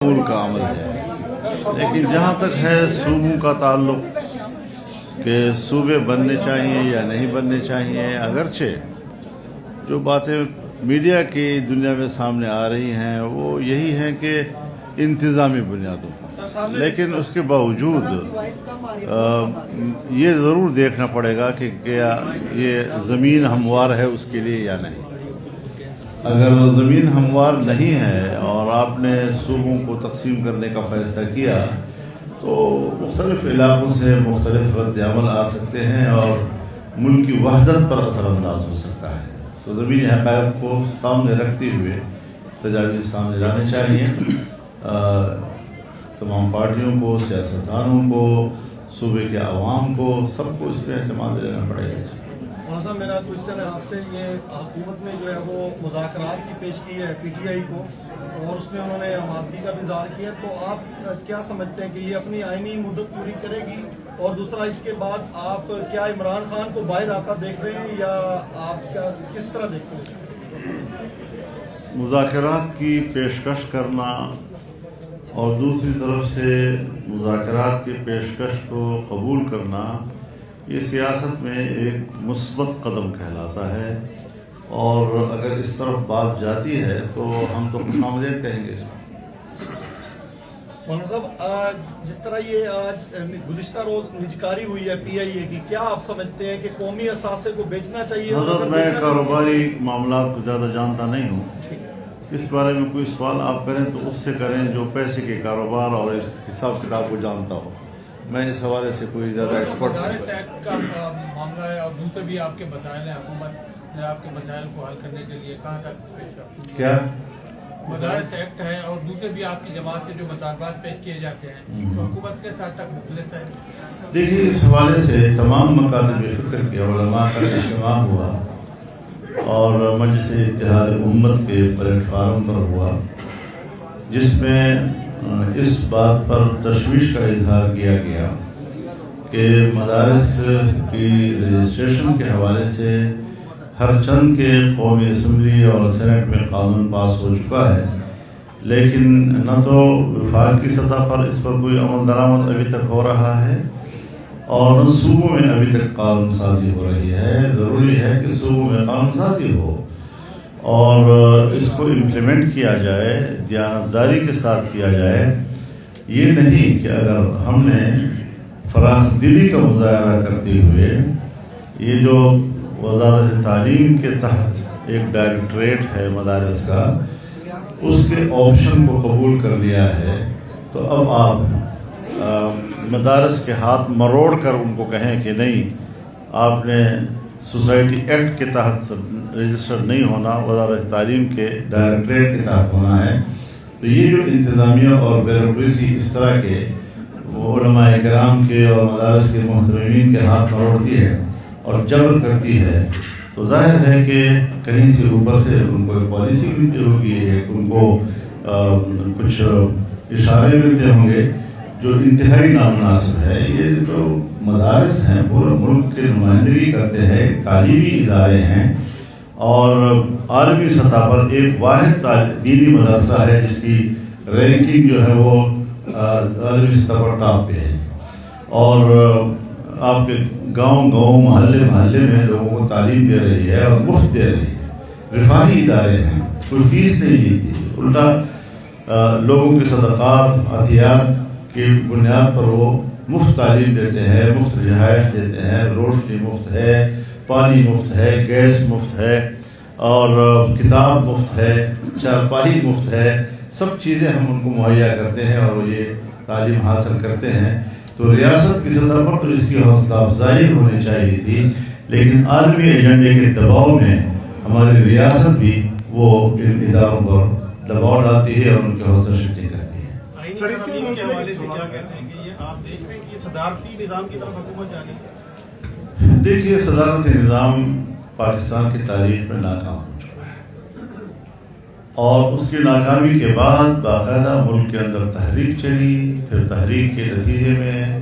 معقول کا عمل ہے، لیکن جہاں تک ہے صوبوں کا تعلق کہ صوبے بننے چاہیے یا نہیں بننے چاہیے، اگرچہ جو باتیں میڈیا کی دنیا میں سامنے آ رہی ہیں وہ یہی ہیں کہ انتظامی بنیادوں پر، لیکن اس کے باوجود یہ ضرور دیکھنا پڑے گا کہ کیا یہ زمین ہموار ہے اس کے لیے یا نہیں۔ اگر زمین ہموار نہیں ہے اور آپ نے صوبوں کو تقسیم کرنے کا فیصلہ کیا تو مختلف علاقوں سے مختلف رد عمل آ سکتے ہیں اور ملک کی وحدت پر اثر انداز ہو سکتا ہے۔ تو زمینی حقائق کو سامنے رکھتے ہوئے تجاویز سامنے لانے چاہیے، تمام پارٹیوں کو، سیاستدانوں کو، صوبے کے عوام کو، سب کو اس پہ اعتماد لینا پڑے گا۔ صاحب میرا کوشچن ہے آپ سے، یہ حکومت نے جو ہے وہ مذاکرات کی پیش کی ہے پی ٹی آئی کو اور اس میں انہوں نے آمادگی کا بھی اظہار کیا، تو آپ کیا سمجھتے ہیں کہ یہ اپنی آئینی مدت پوری کرے گی؟ اور دوسرا اس کے بعد آپ کیا عمران خان کو باہر آتا دیکھ رہے ہیں یا آپ کیا کس طرح دیکھتے ہیں؟ مذاکرات کی پیشکش کرنا اور دوسری طرف سے مذاکرات کی پیشکش کو قبول کرنا یہ سیاست میں ایک مثبت قدم کہلاتا ہے، اور اگر اس طرف بات جاتی ہے تو ہم تو خوش آمدید کہیں گے اس میں۔ مولانا صاحب جس طرح یہ آج گزشتہ روز نجکاری ہوئی ہے پی آئی اے کی، کیا آپ سمجھتے ہیں کہ قومی اثاثے کو بیچنا چاہیے؟ حضرت میں کاروباری معاملات کو زیادہ جانتا نہیں ہوں، اس بارے میں کوئی سوال آپ کریں تو اس سے کریں جو پیسے کے کاروبار اور اس حساب کتاب کو جانتا ہو، میں اس حوالے سے کوئی زیادہ ایکسپرٹ نہیں۔ مدارس ایکٹ کا معاملہ ہے اور دوسرے بھی آپ کے مسائل ہیں، حکومت نے آپ کے مسائل کو حل کرنے کے لیے کہاں تک پیش رفت کی؟ کیا مدارس ایکٹ ہے اور دوسرے بھی آپ کی جماعت سے جو مطالبات پیش کیے جاتے ہیں تو حکومت کے ساتھ تک مخلص ہے؟ دیکھیے، اس حوالے سے تمام مکاتب فکر کے علماء کا اجتماع ہوا اور مجلس اتحاد امت کے پلیٹ فارم پر ہوا، جس میں اس بات پر تشویش کا اظہار کیا گیا کہ مدارس کی رجسٹریشن کے حوالے سے ہر چند کے قومی اسمبلی اور سینٹ میں قانون پاس ہو چکا ہے، لیکن نہ تو وفاق کی سطح پر اس پر کوئی عمل درآمد ابھی تک ہو رہا ہے اور نہ صوبوں میں ابھی تک قانون سازی ہو رہی ہے۔ ضروری ہے کہ صوبوں میں قانون سازی ہو اور اس کو امپلیمنٹ کیا جائے، دیانتداری کے ساتھ کیا جائے۔ یہ نہیں کہ اگر ہم نے فراخ دلی کا مظاہرہ کرتے ہوئے یہ جو وزارت تعلیم کے تحت ایک ڈائریکٹریٹ ہے مدارس کا، اس کے آپشن کو قبول کر لیا ہے، تو اب آپ مدارس کے ہاتھ مروڑ کر ان کو کہیں کہ نہیں، آپ نے سوسائٹی ایکٹ کے تحت رجسٹر نہیں ہونا، وزارت تعلیم کے ڈائریکٹریٹ کے تحت ہونا ہے۔ تو یہ جو انتظامیہ اور بیوروکریسی اس طرح کے علماء کرام کے اور مدارس کے محترمین کے ہاتھ مروڑتی ہے اور جبر کرتی ہے، تو ظاہر ہے کہ کہیں سے اوپر سے ان کو ایک پالیسی ملتی ہوگی، ان کو کچھ اشارے ملتے ہوں گے جو انتہائی نامناسب ہے۔ یہ تو مدارس ہیں، پورے ملک کے نمائندگی کرتے ہیں، تعلیمی ادارے ہیں اور عالمی سطح پر ایک واحد دینی مدرسہ ہے جس کی رینکنگ جو ہے وہ عالمی سطح پر ٹاپ پہ ہے، اور آپ کے گاؤں گاؤں محلے محلے میں لوگوں کو تعلیم دے رہی ہے اور مفت دے رہی ہے۔ رفاہی ادارے ہیں، کوئی فیس نہیں لیتی، الٹا لوگوں کے صدقات عطیات کی بنیاد پر وہ مفت تعلیم دیتے ہیں، مفت رہائش دیتے ہیں، روشنی مفت ہے، پانی مفت ہے، گیس مفت ہے اور کتاب مفت ہے، چارپائی مفت ہے، سب چیزیں ہم ان کو مہیا کرتے ہیں اور یہ تعلیم حاصل کرتے ہیں۔ تو ریاست کی سطح پر تو اس کی حوصلہ افزائی ہونی چاہیے تھی، لیکن عالمی ایجنڈے کے دباؤ میں ہماری ریاست بھی وہ ان اداروں پر دباؤ ڈالتی ہے اور ان کی حوصلہ شکنی کرتی ہے۔ سر اس کے حوالے سے کیا کہتے ہیں کہ یہ آپ دیکھ رہے ہیں کہ یہ صدارتی نظام کی طرف حکومت جا رہی ہے؟ دیکھیے، صدارتی نظام پاکستان کی تاریخ میں ناکام ہو چکا ہے اور اس کی ناکامی کے بعد باقاعدہ ملک کے اندر تحریک چلی، پھر تحریک کے نتیجے میں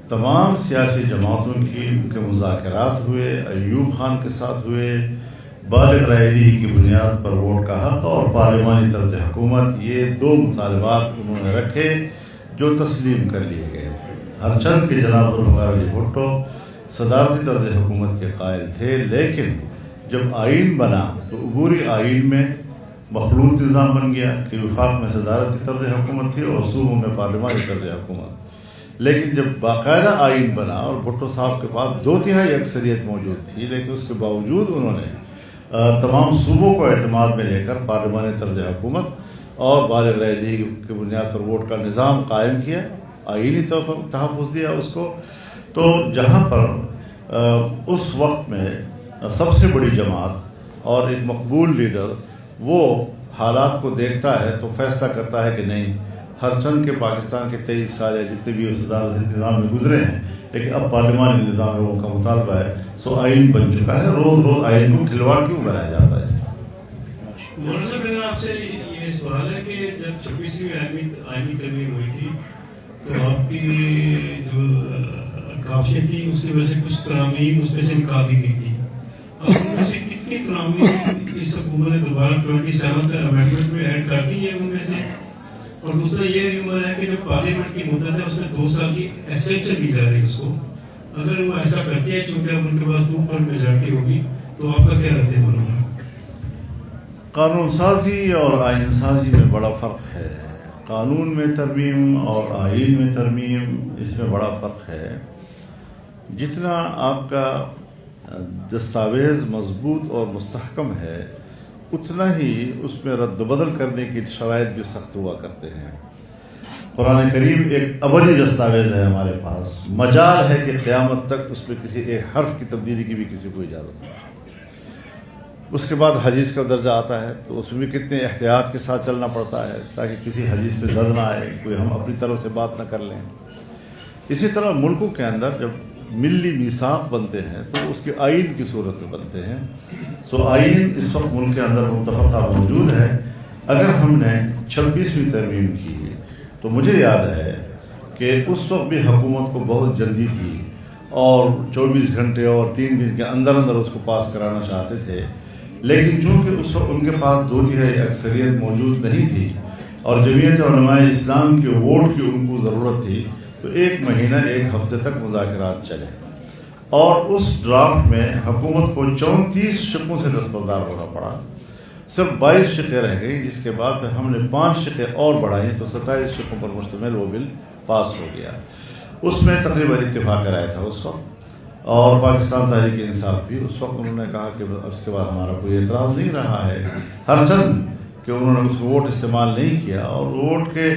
تمام سیاسی جماعتوں کے مذاکرات ہوئے، ایوب خان کے ساتھ ہوئے، بالغ رائے دہی کی بنیاد پر ووٹ کا حق اور پارلیمانی طرز حکومت، یہ دو مطالبات انہوں نے رکھے جو تسلیم کر لیے گئے تھے۔ ہرچند کہ جناب ذوالفقار علی بھٹو صدارتی طرز حکومت کے قائل تھے، لیکن جب آئین بنا تو عبوری آئین میں مخلوط نظام بن گیا کہ وفاق میں صدارتی طرز حکومت تھی اور صوبوں میں پارلیمانی طرز حکومت۔ لیکن جب باقاعدہ آئین بنا اور بھٹو صاحب کے پاس 2/3 اکثریت موجود تھی، لیکن اس کے باوجود انہوں نے تمام صوبوں کو اعتماد میں لے کر پارلیمانی طرز حکومت اور بالغ رائے دہی کی بنیاد پر ووٹ کا نظام قائم کیا، آئینی طور پر تحفظ دیا اس کو۔ تو جہاں پر اس وقت میں سب سے بڑی جماعت اور ایک مقبول لیڈر وہ حالات کو دیکھتا ہے تو فیصلہ کرتا ہے کہ نہیں، ہرچند کے پاکستان کے 23 سال یا جتنے بھی صدارتی نظام میں گزرے ہیں، لیکن اب پارلیمانی نظام میں وہ کا مطالبہ ہے، سو آئین بن چکا ہے، روز روز آئین کو کھلواڑ کیوں بنایا جاتا ہے؟ مولانا میرا آپ سے یہ سوال ہے کہ جب 26ویں آئینی ترمیم ہوئی تھی تو آپ کی جو کاوشیں تھی اس کی وجہ سے کچھ ترامیم اس میں سے نکال دی گئی تھی، اب ان میں سے کتنی ترامیم اس حکومت نے دوبارہ 27 امینڈمنٹ میں ایڈ کر دی ہے ان میں سے؟ اور دوسرا یہ ریومر ہے کہ جو پارلیمنٹ کی مدت ہے اس میں 2 سال کی ایکسٹینشن دی جا رہی ہے اس کو، اگر وہ ایسا کرتی ہے چونکہ اب ان کے پاس 2/3 میجارٹی ہوگی تو آپ کا کیا رد عمل ہوگا؟ قانون سازی اور آئین سازی میں بڑا فرق ہے، قانون میں ترمیم اور آئین میں ترمیم اس میں بڑا فرق ہے۔ جتنا آپ کا دستاویز مضبوط اور مستحکم ہے اتنا ہی اس میں رد و بدل کرنے کی شرائط بھی سخت ہوا کرتے ہیں۔ قرآن کریم ایک ابدی دستاویز ہے ہمارے پاس، مجال ہے کہ قیامت تک اس میں کسی ایک حرف کی تبدیلی کی بھی کسی کو اجازت نہیں۔ اس کے بعد حدیث کا درجہ آتا ہے تو اس میں بھی کتنے احتیاط کے ساتھ چلنا پڑتا ہے تاکہ کسی حدیث پہ زد نہ آئے، کوئی ہم اپنی طرف سے بات نہ کر لیں۔ اسی طرح ملکوں کے اندر جب ملی میثاق بنتے ہیں تو اس کے آئین کی صورت میں بنتے ہیں، سو آئین اس وقت ملک کے اندر متفقہ موجود ہے۔ اگر ہم نے 26ویں ترمیم کی تو مجھے یاد ہے کہ اس وقت بھی حکومت کو بہت جلدی تھی اور 24 گھنٹے اور 3 دن کے اندر اندر اس کو پاس کرانا چاہتے تھے، لیکن چونکہ اس وقت ان کے پاس 2/3 اکثریت موجود نہیں تھی اور جمعیت علماء اسلام کے ووٹ کی ان کو ضرورت تھی، تو 1 مہینہ 1 ہفتے تک مذاکرات چلے اور اس ڈرافٹ میں حکومت کو 34 شقوں سے دستبردار ہونا پڑا، صرف 22 شقیں رہ گئی، جس کے بعد پھر ہم نے 5 شقیں اور بڑھائیں تو 27 شقوں پر مشتمل وہ بل پاس ہو گیا۔ اس میں تقریباً اتفاق کرایا تھا اس وقت، اور پاکستان تحریک انصاف بھی اس وقت انہوں نے کہا کہ اس کے بعد ہمارا کوئی اعتراض نہیں رہا ہے، ہرچند کہ انہوں نے اس میں ووٹ استعمال نہیں کیا، اور ووٹ کے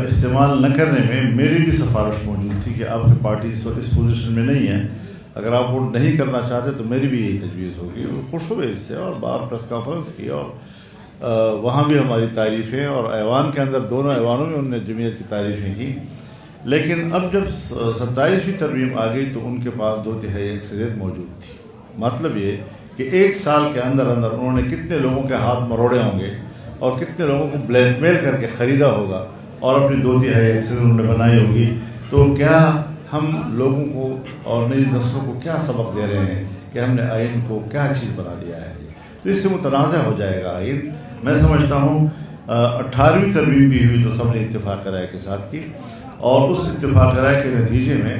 استعمال نہ کرنے میں میری بھی سفارش موجود تھی کہ آپ کی پارٹی اس پوزیشن میں نہیں ہے، اگر آپ ووٹ نہیں کرنا چاہتے تو میری بھی یہی تجویز ہوگی۔ خوش ہوئے اس سے اور باہر پریس کانفرنس کی، اور وہاں بھی ہماری تعریفیں، اور ایوان کے اندر دونوں ایوانوں میں انہوں نے جمعیت کی تعریفیں کی۔ لیکن اب جب 27ویں ترمیم آ گئی تو ان کے پاس 2/3 اکثریت موجود تھی، مطلب یہ کہ 1 سال کے اندر اندر انہوں نے کتنے لوگوں کے ہاتھ مروڑے ہوں گے اور کتنے لوگوں کو بلیک میل کر کے خریدا ہوگا اور اپنی 2/3 اکثریت انہوں نے بنائی ہوگی۔ تو کیا ہم لوگوں کو اور نئی نسلوں کو کیا سبق دے رہے ہیں کہ ہم نے آئین کو کیا چیز بنا دیا ہے؟ تو اس سے متنازع ہو جائے گا آئین۔ میں سمجھتا ہوں 18ویں ترمیم بھی ہوئی تو سب نے اتفاق رائے کے ساتھ کی، اور اس اتفاق رائے کے نتیجے میں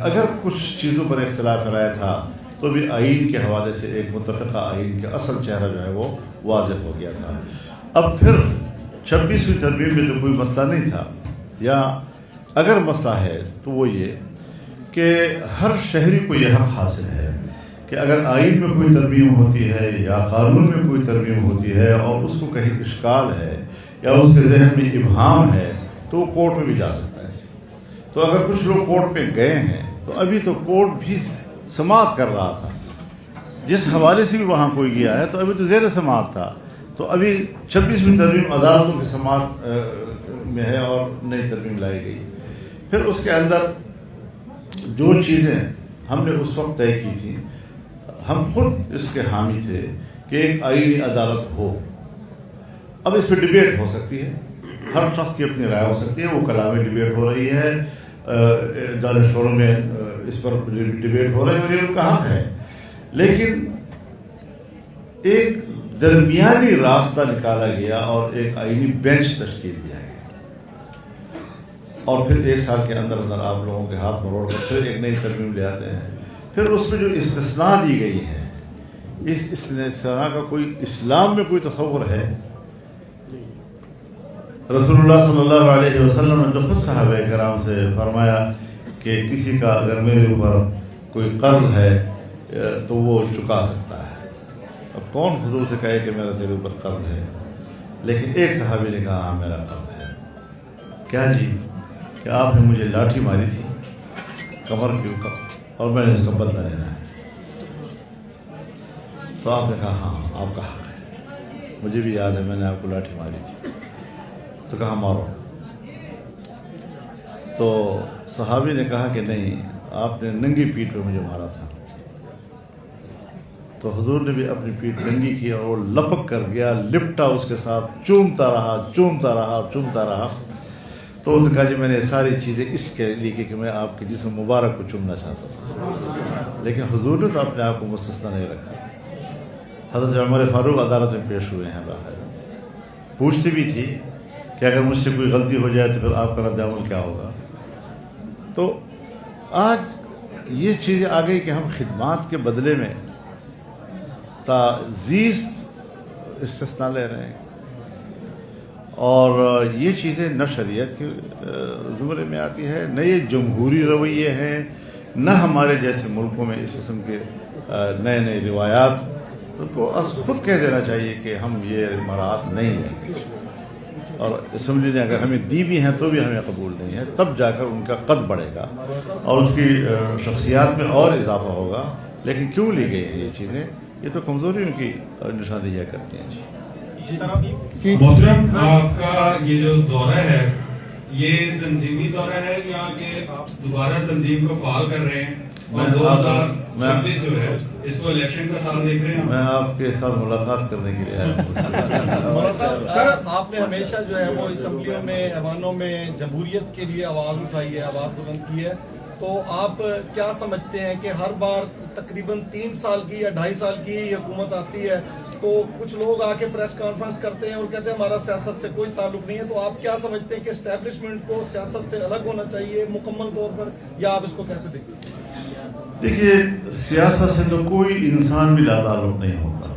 اگر کچھ چیزوں پر اختلاف رائے تھا تو بھی آئین کے حوالے سے ایک متفقہ آئین کا اصل چہرہ جو ہے وہ واضح ہو گیا تھا۔ اب پھر 26ویں ترمیم میں تو کوئی مسئلہ نہیں تھا، یا اگر مسئلہ ہے تو وہ یہ کہ ہر شہری کو یہ حق حاصل ہے کہ اگر آئین میں کوئی ترمیم ہوتی ہے یا قانون میں کوئی ترمیم ہوتی ہے اور اس کو کہیں اشکال ہے یا اس کے ذہن میں ابہام ہے تو وہ کورٹ میں بھی جا سکتا ہے۔ تو اگر کچھ لوگ کورٹ پہ گئے ہیں تو ابھی تو کورٹ بھی سماعت کر رہا تھا، جس حوالے سے بھی وہاں کوئی گیا ہے تو ابھی تو زیر سماعت تھا، تو ابھی 26ویں ترمیم عدالتوں کی سماعت میں ہے اور نئی ترمیم لائی گئی۔ پھر اس کے اندر جو چیزیں ہم نے اس وقت طے کی تھیں، ہم خود اس کے حامی تھے کہ ایک آئینی عدالت ہو۔ اب اس پہ ڈبیٹ ہو سکتی ہے، ہر شخص کی اپنی رائے ہو سکتی ہے، وہ کلامی ڈبیٹ ہو رہی ہے، دانشوروں میں اس پر ڈبیٹ ہو رہی ہے اور یہ ان کا حق ہے، لیکن ایک درمیانی راستہ نکالا گیا اور ایک آئینی بینچ تشکیل دیا گیا، اور پھر 1 سال کے اندر اندر آپ لوگوں کے ہاتھ مروڑ کر پھر ایک نئی ترمیم لے آتے ہیں. پھر اس میں جو استثناء دی گئی ہے، اس استثناء کا کوئی اسلام میں کوئی تصور ہے؟ رسول اللہ صلی اللہ علیہ وسلم نے تو خود صحابہ کرام سے فرمایا کہ کسی کا اگر میرے اوپر کوئی قرض ہے تو وہ چکا سکتا ہے. اب کون حضور سے کہے کہ میرا تیرے اوپر قرض ہے؟ لیکن ایک صحابی نے کہا ہاں میرا قرض ہے. کیا جی؟ کہ آپ نے مجھے لاٹھی ماری تھی کمر کے اوپر اور میں نے اس کا بدلہ لینا ہے. تو آپ نے کہا ہاں آپ کا حق ہے، مجھے بھی یاد ہے میں نے آپ کو لاٹھی ماری تھی. تو کہا مارو. تو صحابی نے کہا کہ نہیں، آپ نے ننگی پیٹھ پہ مجھے مارا تھا. تو حضور نے بھی اپنی پیٹھ ننگی کی اور وہ لپک کر گیا، لپٹا اس کے ساتھ، چومتا رہا. تو اس نے کہا جی میں نے ساری چیزیں اس کے لیے کی کہ میں آپ کے جسم مبارک کو چومنا چاہتا تھا. لیکن حضور نے تو اپنے آپ کو مستثنا نہیں رکھا. حضرت عمر فاروق عدالت میں پیش ہوئے ہیں، باہر پوچھتی بھی تھی کہ اگر مجھ سے کوئی غلطی ہو جائے تو پھر آپ کا رد عمل کیا ہوگا. تو آج یہ چیزیں آ گئی کہ ہم خدمات کے بدلے میں تازیست استثناء لے رہے ہیں، اور یہ چیزیں نہ شریعت کے زمرے میں آتی ہے، نہ یہ جمہوری رویے ہیں، نہ ہمارے جیسے ملکوں میں اس قسم کے نئے روایات کو خود کہہ دینا چاہیے کہ ہم یہ مراعات نہیں لیں گے. اور اسمبلی نے اگر ہمیں دی بھی ہیں تو بھی ہمیں قبول نہیں ہے، تب جا کر ان کا قد بڑھے گا اور اس کی شخصیات میں اور اضافہ ہوگا. لیکن کیوں لی گئی ہیں یہ چیزیں؟ یہ تو کمزوریوں کی نشاندہیاں کرتی ہیں. جی محترم، آپ کا یہ جو دورہ ہے یہ تنظیمی دورہ ہے یا کہ آپ دوبارہ تنظیم کو فعال کر رہے ہیں اور 2026 جو ہے اس کو الیکشن کا سال دیکھ رہے ہیں؟ میں آپ کے ساتھ ملاقات کرنے کے لیے آیا ہوں. سر آپ نے ہمیشہ جو ہے وہ اسمبلیوں میں، ایوانوں میں جمہوریت کے لیے آواز اٹھائی ہے، آواز بلند کی ہے. تو آپ کیا سمجھتے ہیں کہ ہر بار تقریباً 3 سال کی یا 2.5 سال کی حکومت آتی ہے تو کچھ لوگ آ کے پریس کانفرنس کرتے ہیں اور کہتے ہیں ہمارا سیاست سے کوئی تعلق نہیں ہے. تو آپ کیا سمجھتے ہیں کہ اسٹیبلشمنٹ کو سیاست سے الگ ہونا چاہیے مکمل طور پر، یا آپ اس کو کیسے دیکھتے ہیں؟ دیکھیے، سیاست سے تو کوئی انسان بھی لا تعلق نہیں ہوتا.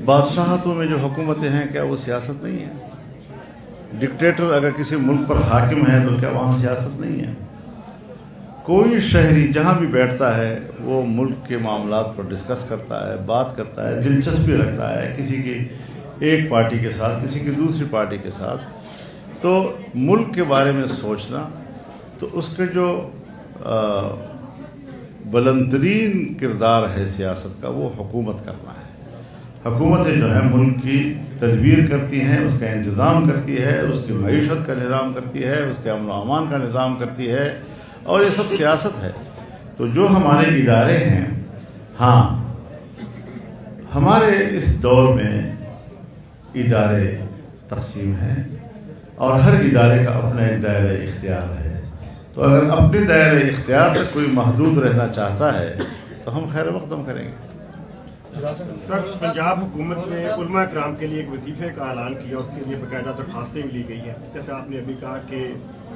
بادشاہتوں میں جو حکومتیں ہیں کیا وہ سیاست نہیں ہے؟ ڈکٹیٹر اگر کسی ملک پر حاکم ہے تو کیا وہاں سیاست نہیں ہے؟ کوئی شہری جہاں بھی بیٹھتا ہے وہ ملک کے معاملات پر ڈسکس کرتا ہے، بات کرتا ہے، دلچسپی رکھتا ہے کسی کی ایک پارٹی کے ساتھ، کسی کی دوسری پارٹی کے ساتھ. تو ملک کے بارے میں سوچنا تو اس کے جو بلند ترین کردار ہے سیاست کا وہ حکومت کرنا ہے. حکومتیں جو ہے ملک کی تدبیر کرتی ہیں، اس کا انتظام کرتی ہے، اس کی معیشت کا نظام کرتی ہے، اس کے امن و امان کا نظام کرتی ہے، اور یہ سب سیاست ہے. تو جو ہمارے ادارے ہیں، ہاں ہمارے اس دور میں ادارے تقسیم ہیں اور ہر ادارے کا اپنا ایک دائرہ اختیار ہے. تو اگر اپنے دائرہ اختیار تک کوئی محدود رہنا چاہتا ہے تو ہم خیر مقدم کریں گے. سر، پنجاب حکومت نے علماء کرام کے لیے ایک وظیفے کا اعلان کیا، اس کے لیے باقاعدہ درخواستیں بھی لی گئی ہیں. جیسے آپ نے ابھی کہا کہ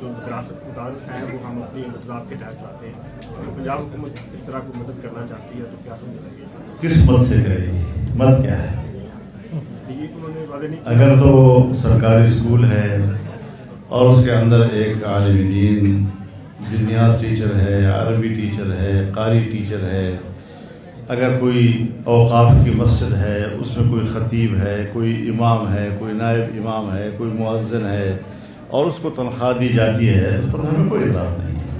جو مدارس ہیں وہ ہم اپنی انتظام کے تحت چاہتے ہیں. اگر پنجاب حکومت اس طرح کو مدد کرنا چاہتی ہے تو کیا سمجھ لگے گی؟ کس مد سے کرے گی؟ مد کیا ہے؟ یہ انہوں نے واضح نہیں کیا. اگر تو سرکاری اسکول ہے اور اس کے اندر ایک عالم دین، دنیات ٹیچر ہے، عربی ٹیچر ہے، قاری ٹیچر ہے، اگر کوئی اوقاف کی مسجد ہے اس میں کوئی خطیب ہے، کوئی امام ہے، کوئی نائب امام ہے، کوئی مؤذن ہے اور اس کو تنخواہ دی جاتی ہے، اس پر ہمیں کوئی اعتراض نہیں ہے.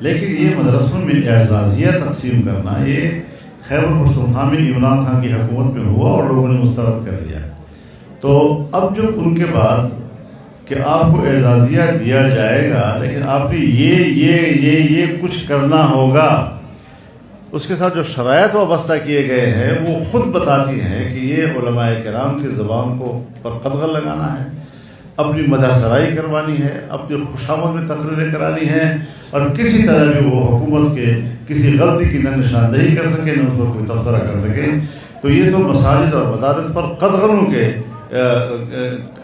لیکن یہ مدرسوں میں اعزازیہ تقسیم کرنا یہ خیبر پختونخوا میں عمران خان کی حکومت میں ہوا اور لوگوں نے مسترد کر لیا. تو اب جب ان کے بعد کہ آپ کو اعزازیہ دیا جائے گا لیکن آپ نے یہ کچھ کرنا ہوگا، اس کے ساتھ جو شرائط وابستہ کیے گئے ہیں وہ خود بتاتی ہیں کہ یہ علماء کرام کی زبان کو پر قدغن لگانا ہے، اپنی مدح سرائی کروانی ہے، اپنی خوشامد میں تقریریں کرانی ہیں، اور کسی طرح بھی وہ حکومت کے کسی غلطی کی نہ نشاندہی کر سکے نہ اس پر کوئی تبصرہ کر سکے. تو یہ تو مساجد اور مدارس پر قدغنوں کے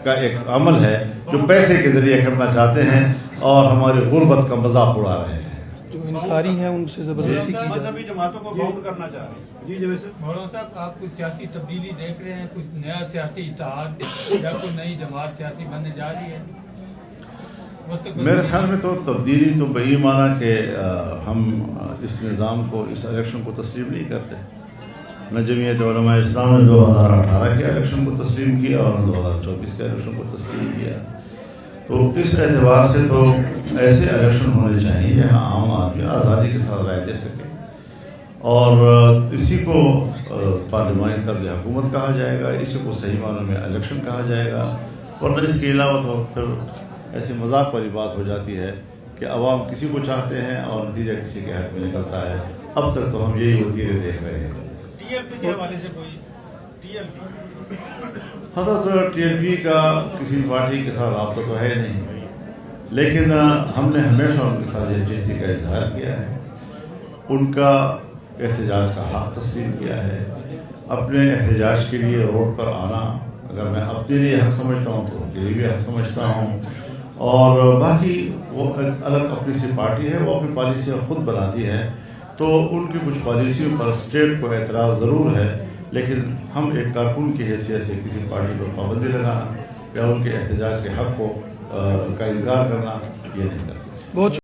کا ایک عمل ہے جو پیسے کے ذریعے کرنا چاہتے ہیں اور ہماری غربت کا مذاق اڑا رہے ہیں. جو انکاری ہیں ان سے زبردستی کی جائے. مذہبی جماعتوں کو باؤنڈ کرنا چاہ رہے ہیں. جی جی سر. مولانا صاحب آپ کوئی سیاسی تبدیلی دیکھ رہے ہیں, کچھ نیا سیاسی اتحاد یا کوئی نئی جماعت سیاسی بننے جا رہی ہے؟ میرے خیال میں تو تبدیلی تو بہی معنی کہ ہم اس نظام کو, اس الیکشن کو تسلیم نہیں کرتے. نہ جمعیت علماء اسلام نے 2018 کے الیکشن کو تسلیم کیا اور نہ 2024 کے الیکشن کو تسلیم کیا. تو اس اعتبار سے تو ایسے الیکشن ہونے چاہیے جہاں عام آدمی آزادی کے ساتھ رائے دے سکے, اور اسی کو پارلیمانی طرز حکومت کہا جائے گا, اسی کو صحیح معنوں میں الیکشن کہا جائے گا. ورنہ اس کے علاوہ تو پھر ایسی مذاق والی بات ہو جاتی ہے کہ عوام کسی کو چاہتے ہیں اور نتیجہ کسی کے حق میں نکلتا ہے. اب تک تو ہم یہی وتیرے دیکھ رہے ہیں. ٹی ایل پی کے حوالے سے کوئی ٹی ایل پی حضرت ٹی ایل پی کا کسی پارٹی کے ساتھ رابطہ تو ہے نہیں, لیکن ہم نے ہمیشہ ان کے ساتھ یکجہتی کا اظہار کیا ہے, ان کا احتجاج کا حق تسلیم کیا ہے. اپنے احتجاج کے لیے روڈ پر آنا اگر میں اپنے لیے حق سمجھتا ہوں تو ان کے لیے بھی حق سمجھتا ہوں. اور باقی وہ الگ اپنی سی پارٹی ہے, وہ اپنی پالیسیاں خود بناتی ہے, تو ان کی کچھ پالیسیوں پر اسٹیٹ کو اعتراض ضرور ہے, لیکن ہم ایک کارکن کی حیثیت سے کسی پارٹی پر پابندی لگانا یا ان کے احتجاج کے حق کو کا انکار کرنا یہ نہیں کرتے.